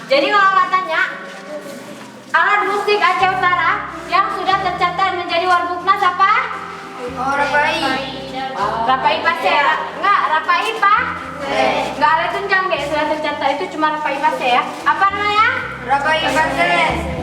Jadi kalau katanya alat musik Aceh Utara yang sudah tercatat menjadi Warbuknas apa? Oh, Rapai. Rapai Pase ya? Enggak, Rapai Pak? Enggak, alat tunjang deh, sudah tercatat itu cuma Rapai Pase ya. Apa namanya? Rapai Pases.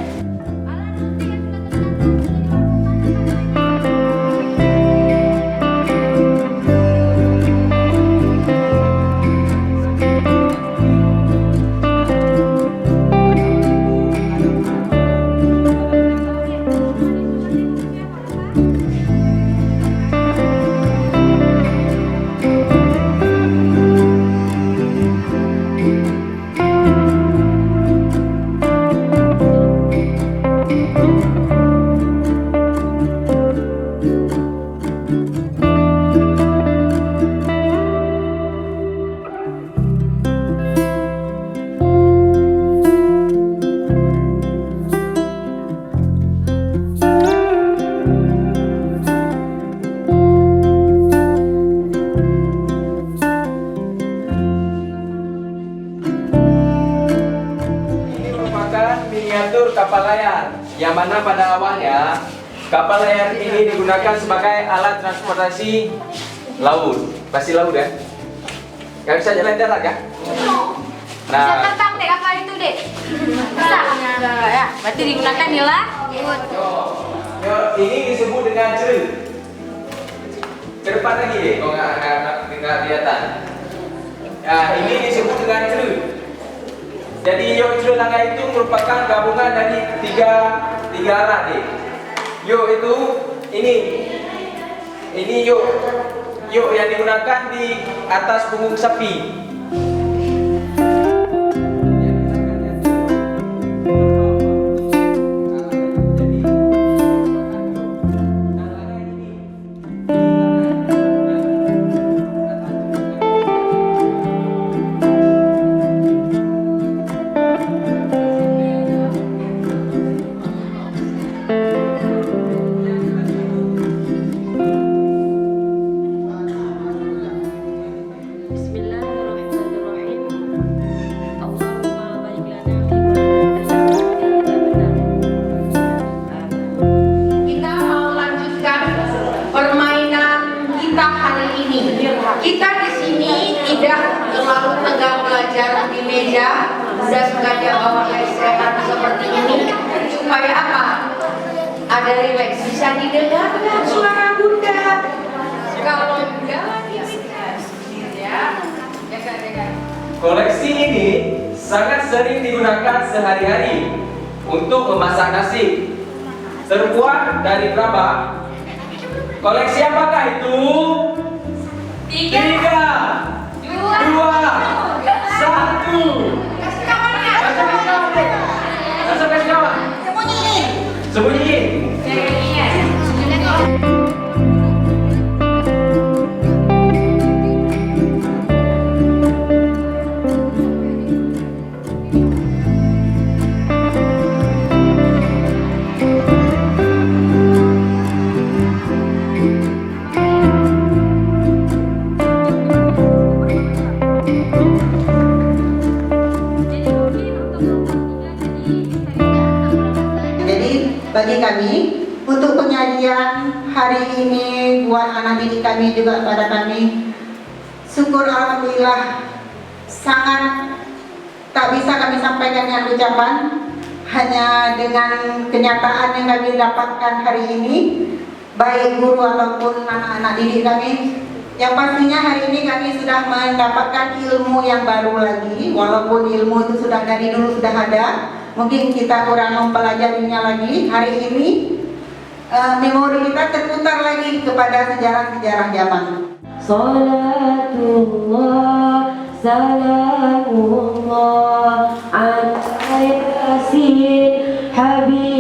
Miniatur kapal layar, yang mana pada awalnya kapal layar ini digunakan sebagai alat transportasi laut, pasti laut ya? Gak bisa jalan darat kan? Bisa terbang deh kapal itu deh. Bisa? Ya, berarti digunakan di laut. Ini disebut dengan cerut. Ke depan lagi deh, kalau nggak kelihatan. Nah, ini disebut dengan cerut. Jadi yok cerut langgar itu merupakan gabungan dari tiga alat deh. Yok itu ini yok yang digunakan di atas punggung sapi. Kita di sini tidak terlalu tegang belajar di meja, sudah sengaja bawa lesehan seperti ini supaya apa? Ada rileks, bisa didengarkan suara bunda. Kalau enggak, ya. Koleksi ini sangat sering digunakan sehari-hari untuk memasak nasi. Terbuat dari berapa? Koleksi apakah itu? Tiga, dua, satu. Kasih kawannya. Kasih kawan. Sembunyiin. Bagi kami untuk penyajian hari ini buat anak didik kami juga pada kami, syukur alhamdulillah sangat tak bisa kami sampaikan dengan ucapan, hanya dengan kenyataan yang kami dapatkan hari ini, baik guru ataupun anak-anak didik kami. Yang pastinya hari ini kami sudah mendapatkan ilmu yang baru lagi, walaupun ilmu itu sudah dari dulu sudah ada. Mungkin kita kurang mempelajarinya lagi. Hari ini memori kita terputar lagi kepada sejarah-sejarah zaman. Salatullah, salamullah ala yasin habib